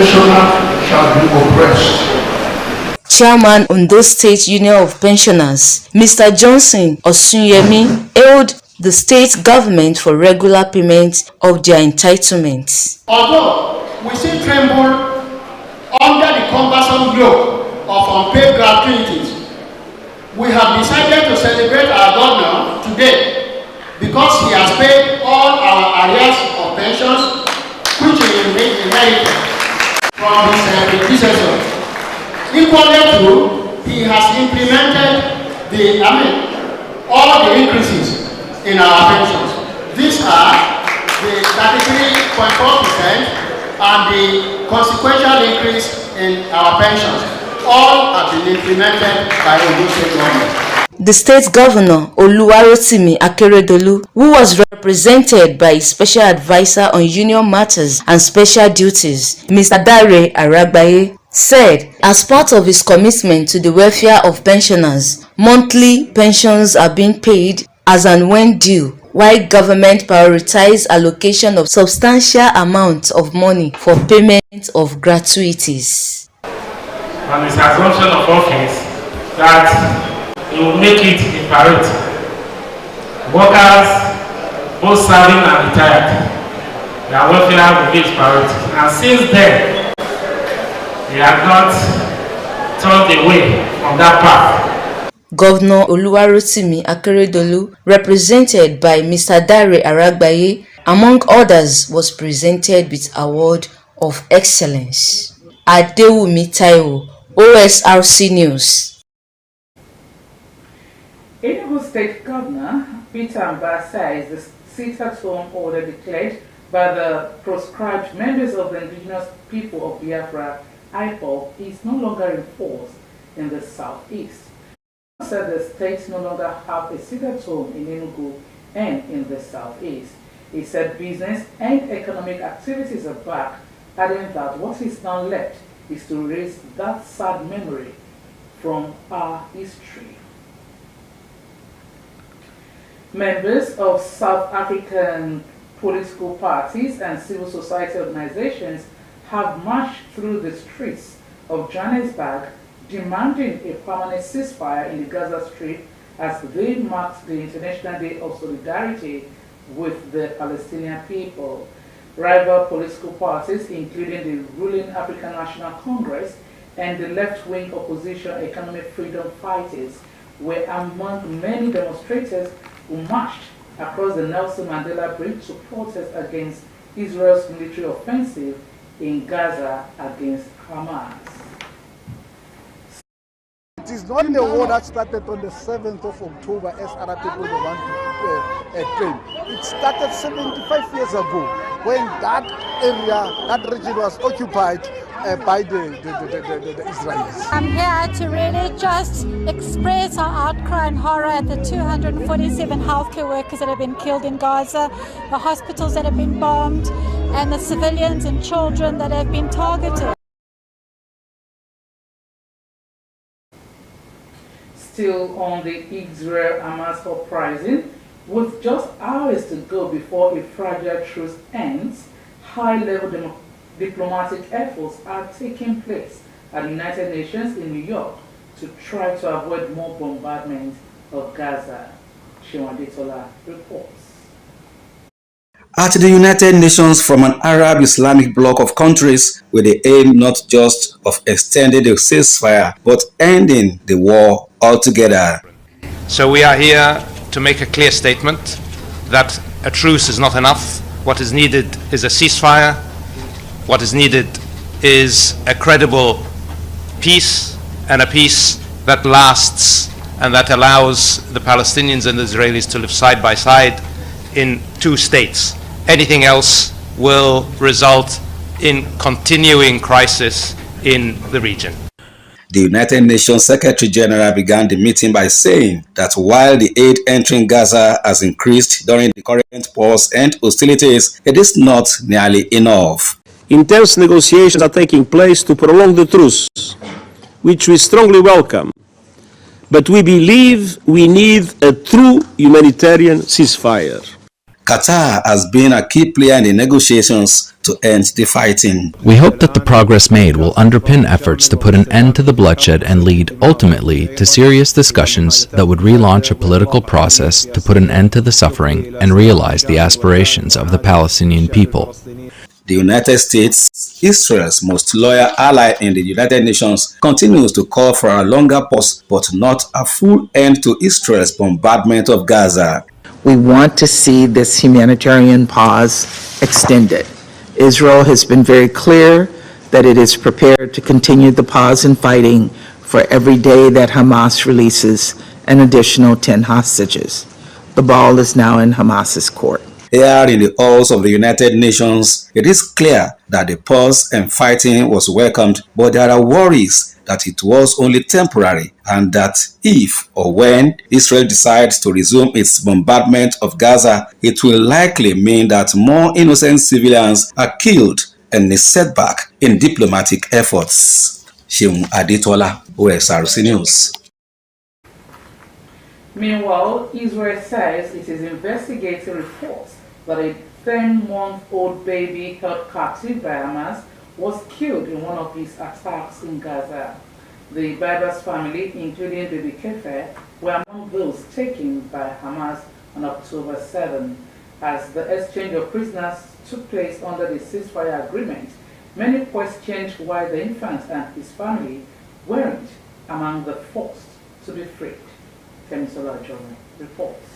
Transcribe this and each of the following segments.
pensioner shall be oppressed. Chairman Ondo State Union of Pensioners, Mr. Johnson Osunyemi, hailed the state government for regular payment of their entitlements. Although we still tremble under the cumbersome yoke of unpaid gratuities, we have decided to celebrate our governor today because he has paid all our arrears of pensions, which he inherited from his predecessor. Equally true, he has implemented all the increases in our pensions. These are the 33.4% and the consequential increase in our pensions. All have been implemented by the state government. The state governor, Oluwarotimi Akeredolu, who was represented by his special advisor on union matters and special duties, Mr. Dare Aragbaye, said as part of his commitment to the welfare of pensioners, monthly pensions are being paid as and when due, while government prioritizes allocation of substantial amounts of money for payment of gratuities. On his assumption of office that he will make it a priority. Workers, both serving and retired, their welfare will be his priority. And since then, he had not turned away from that path. Governor Oluwarotimi Akeredolu, represented by Mr. Dare Aragbaye, among others, was presented with Award of Excellence. Adewumi Taiwo, Osrc News. Enugu State Governor Peter Mbah says the sit-at-home order declared by the proscribed members of the indigenous people of Biafra IPOB is no longer enforced in the southeast. He said the states no longer have a sit-at-home in Enugu and in the southeast. He said business and economic activities are back, adding that what is now left is to erase that sad memory from our history. Members of South African political parties and civil society organizations have marched through the streets of Johannesburg demanding a permanent ceasefire in the Gaza Strip as they marked the International Day of Solidarity with the Palestinian people. Rival political parties, including the ruling African National Congress and the left-wing opposition Economic Freedom Fighters, were among many demonstrators who marched across the Nelson Mandela Bridge to protest against Israel's military offensive in Gaza against Hamas. It is not the war that started on the 7th of October as Arab people want to claim. It started 75 years ago when that area, that region was occupied by the Israelis. I'm here to really just express our outcry and horror at the 247 healthcare workers that have been killed in Gaza, the hospitals that have been bombed, and the civilians and children that have been targeted. Still on the Israel-Hamas uprising, with just hours to go before a fragile truce ends, high-level diplomatic efforts are taking place at the United Nations in New York to try to avoid more bombardment of Gaza. Shiwadetola reports. At the United Nations, from an Arab Islamic bloc of countries with the aim not just of extending the ceasefire but ending the war altogether. So we are here to make a clear statement that a truce is not enough. What is needed is a ceasefire. What is needed is a credible peace, and a peace that lasts and that allows the Palestinians and the Israelis to live side by side in two states. Anything else will result in continuing crisis in the region. The United Nations Secretary General began the meeting by saying that while the aid entering Gaza has increased during the current pause and hostilities, it is not nearly enough. Intense negotiations are taking place to prolong the truce, which we strongly welcome. But we believe we need a true humanitarian ceasefire. Qatar has been a key player in the negotiations to end the fighting. We hope that the progress made will underpin efforts to put an end to the bloodshed and lead, ultimately, to serious discussions that would relaunch a political process to put an end to the suffering and realize the aspirations of the Palestinian people. The United States, Israel's most loyal ally in the United Nations, continues to call for a longer pause but not a full end to Israel's bombardment of Gaza. We want to see this humanitarian pause extended. Israel has been very clear that it is prepared to continue the pause in fighting for every day that Hamas releases an additional 10 hostages. The ball is now in Hamas's court. Here in the halls of the United Nations, it is clear that the pause in fighting was welcomed, but there are worries that it was only temporary and that if or when Israel decides to resume its bombardment of Gaza, it will likely mean that more innocent civilians are killed and a setback in diplomatic efforts. Sheung Adetola, Osrc News. Meanwhile, Israel says it is investigating reports that a 10-month-old baby held captive by Hamas was killed in one of his attacks in Gaza. The Biber's family, including baby Kefer, were among those taken by Hamas on October 7. As the exchange of prisoners took place under the ceasefire agreement, many questioned why the infant and his family weren't among the first to be freed. Kemisola Jomo reports.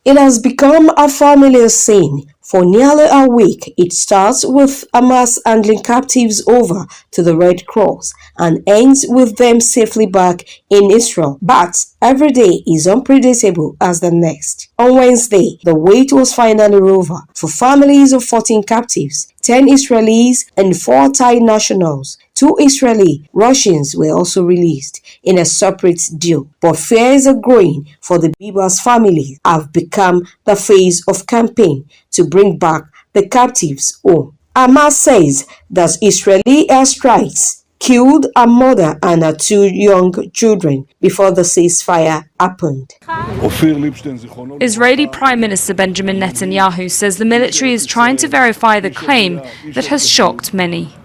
It has become a familiar scene. For nearly a week, it starts with Hamas handing captives over to the Red Cross and ends with them safely back in Israel. But every day is unpredictable as the next. On Wednesday, the wait was finally over for families of 14 captives, 10 Israelis and 4 Thai nationals. 2 Israeli Russians were also released in a separate deal. But fears are growing for the Biber's family have become the phase of campaign to bring back the captives home. Hamas says that Israeli airstrikes killed a mother and her 2 young children before the ceasefire happened. Israeli Prime Minister Benjamin Netanyahu says the military is trying to verify the claim that has shocked many.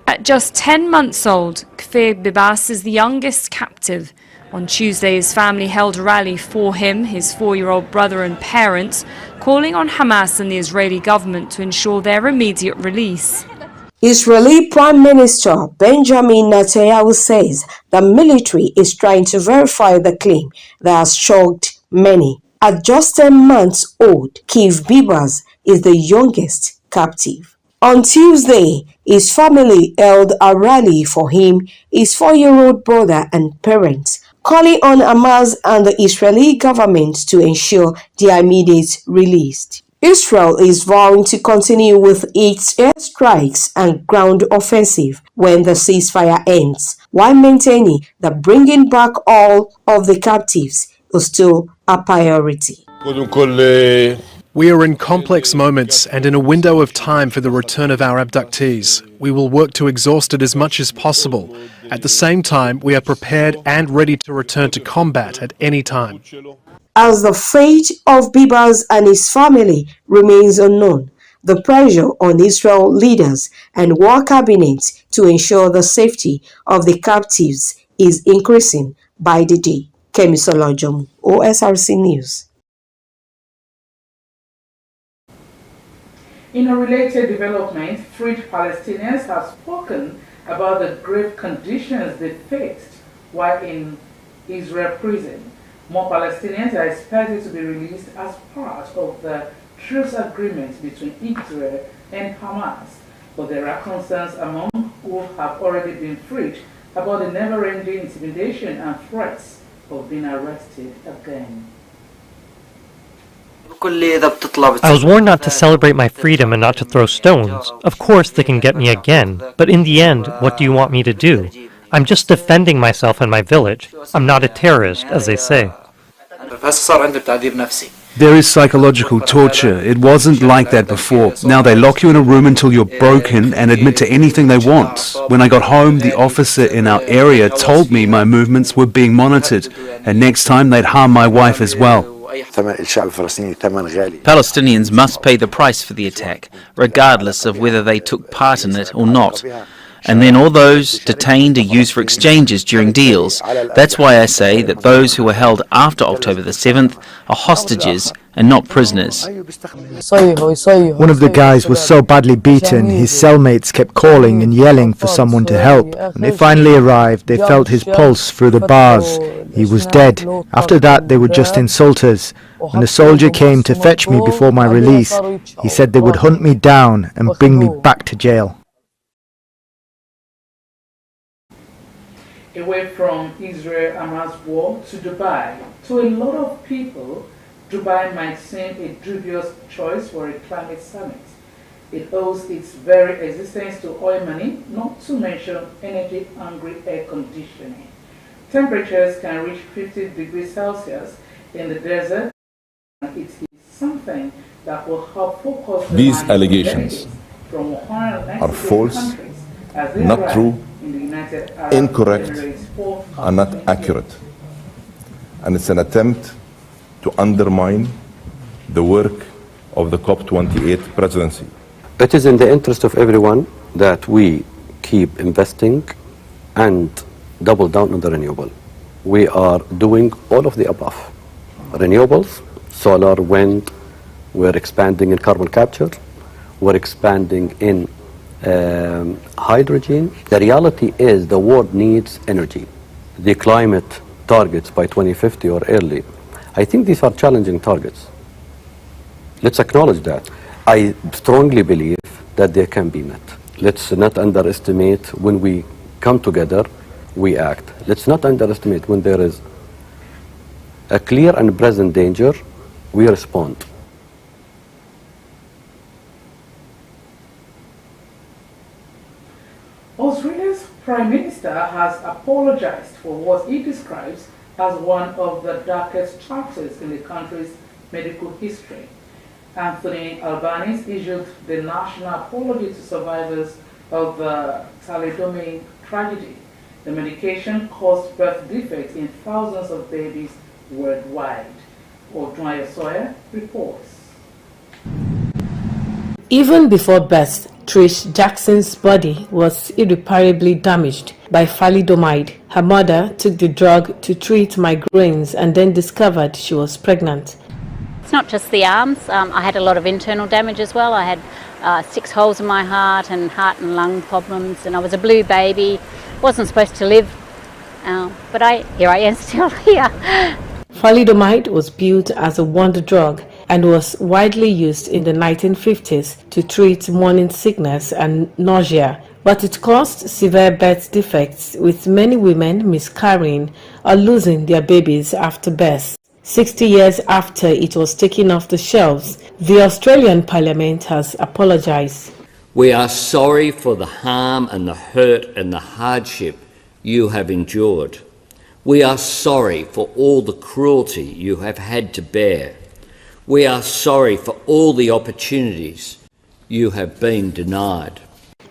At just 10 months old, Kfir Bibas is the youngest captive. On Tuesday, his family held a rally for him, his 4-year-old brother and parents, calling on Hamas and the Israeli government to ensure their immediate release. Israeli Prime Minister Benjamin Netanyahu says the military is trying to verify the claim that has shocked many. At just 10 months old, Kfir Bibas is the youngest captive. On Tuesday, his family held a rally for him, his 4-year-old brother and parents, calling on Hamas and the Israeli government to ensure their immediate release. Israel is vowing to continue with its airstrikes and ground offensive when the ceasefire ends, while maintaining that bringing back all of the captives is still a priority. We are in complex moments and in a window of time for the return of our abductees. We will work to exhaust it as much as possible. At the same time, we are prepared and ready to return to combat at any time. As the fate of Bibas and his family remains unknown, the pressure on Israel leaders and war cabinets to ensure the safety of the captives is increasing by the day. Kemisola Jomo, Osrc News. In a related development, freed Palestinians have spoken about the grave conditions they faced while in Israel prison. More Palestinians are expected to be released as part of the truce agreement between Israel and Hamas, but there are concerns among who have already been freed about the never-ending intimidation and threats of being arrested again. I was warned not to celebrate my freedom and not to throw stones. Of course they can get me again, but in the end, what do you want me to do? I'm just defending myself and my village. I'm not a terrorist, as they say. There is psychological torture. It wasn't like that before. Now they lock you in a room until you're broken and admit to anything they want. When I got home, the officer in our area told me my movements were being monitored, and next time they'd harm my wife as well. Palestinians must pay the price for the attack, regardless of whether they took part in it or not. And then all those detained are used for exchanges during deals. That's why I say that those who were held after October the 7th are hostages and not prisoners. One of the guys was so badly beaten, his cellmates kept calling and yelling for someone to help. When they finally arrived, they felt his pulse through the bars. He was dead. After that, they would just insult us. When a soldier came to fetch me before my release, he said they would hunt me down and bring me back to jail. Away from Israel-Hamas war to Dubai. To a lot of people, Dubai might seem a dubious choice for a climate summit. It owes its very existence to oil money, not to mention energy-hungry air conditioning. Temperatures can reach 50 degrees Celsius in the desert. It is something that will help focus these allegations are false, not true, incorrect, and not accurate. And it's an attempt to undermine the work of the COP28 presidency. It is in the interest of everyone that we keep investing and double down on the renewable. We are doing all of the above. Renewables, solar, wind, we're expanding in carbon capture, we're expanding in hydrogen. The reality is the world needs energy. The climate targets by 2050 or early, I think these are challenging targets. Let's acknowledge that. I strongly believe that they can be met. Let's not underestimate when we come together, we act. Let's not underestimate when there is a clear and present danger, we respond. Australia's Prime Minister has apologized for what he describes as one of the darkest chapters in the country's medical history. Anthony Albanese issued the national apology to survivors of the thalidomide tragedy. The medication caused birth defects in thousands of babies worldwide. Odwaya Sawyer reports. Even before birth, Trish Jackson's body was irreparably damaged by thalidomide. Her mother took the drug to treat migraines and then discovered she was pregnant. It's not just the arms. I had a lot of internal damage as well. I had 6 holes in my heart and lung problems, and I was a blue baby. Wasn't supposed to live, but here I am still here. Thalidomide was built as a wonder drug and was widely used in the 1950s to treat morning sickness and nausea, but it caused severe birth defects, with many women miscarrying or losing their babies after birth. 60 years after it was taken off the shelves, the Australian Parliament has apologised. We are sorry for the harm and the hurt and the hardship you have endured. We are sorry for all the cruelty you have had to bear. We are sorry for all the opportunities you have been denied.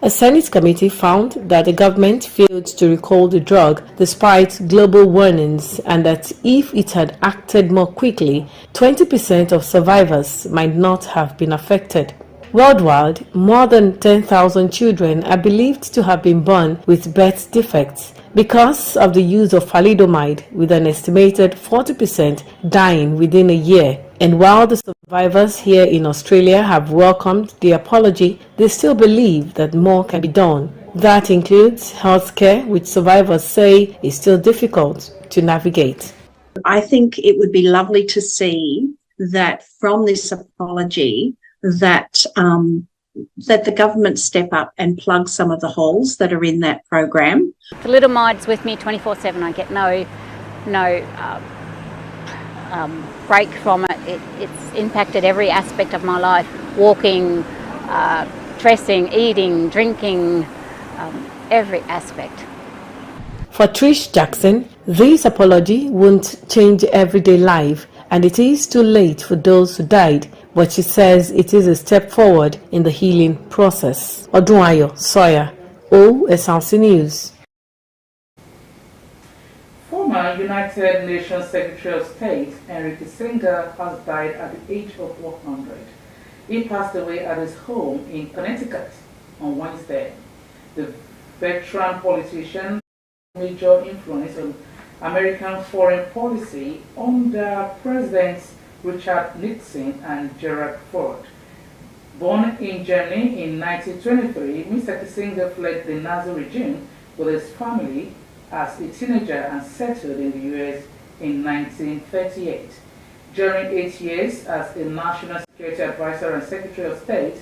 A Senate committee found that the government failed to recall the drug despite global warnings, and that if it had acted more quickly, 20% of survivors might not have been affected. Worldwide, more than 10,000 children are believed to have been born with birth defects because of the use of thalidomide, with an estimated 40% dying within a year. And while the survivors here in Australia have welcomed the apology, they still believe that more can be done. That includes healthcare, which survivors say is still difficult to navigate. I think it would be lovely to see that from this apology that the government step up and plug some of the holes that are in that program. Thalidomide's with me 24/7. I get no break from it. It's impacted every aspect of my life: walking, dressing, eating, drinking, every aspect. For Trish Jackson, this apology won't change everyday life, and it is too late for those who died, but she says it is a step forward in the healing process. Odunayo Sawyer, OSRC News. Former United Nations Secretary of State Henry Kissinger has died at the age of 100. He passed away at his home in Connecticut on Wednesday. The veteran politician had major influence on American foreign policy under Presidents Richard Nixon and Gerald Ford. Born in Germany in 1923, Mr. Kissinger fled the Nazi regime with his family as a teenager and settled in the U.S. in 1938. During 8 years as a National Security Advisor and Secretary of State,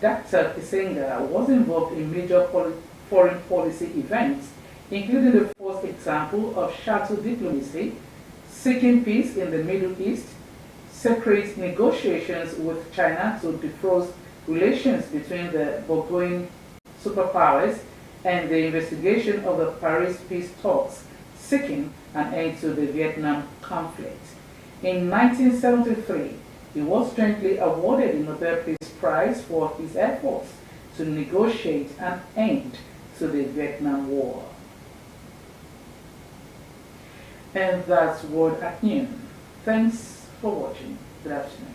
Dr. Kissinger was involved in major foreign policy events, including the first example of shuttle diplomacy, seeking peace in the Middle East, secret negotiations with China to defrost relations between the burgeoning superpowers, and the investigation of the Paris peace talks, seeking an end to the Vietnam conflict. In 1973, he was jointly awarded the Nobel Peace Prize for his efforts to negotiate an end to the Vietnam War. And that's World at Noon. Thanks for watching. Good afternoon.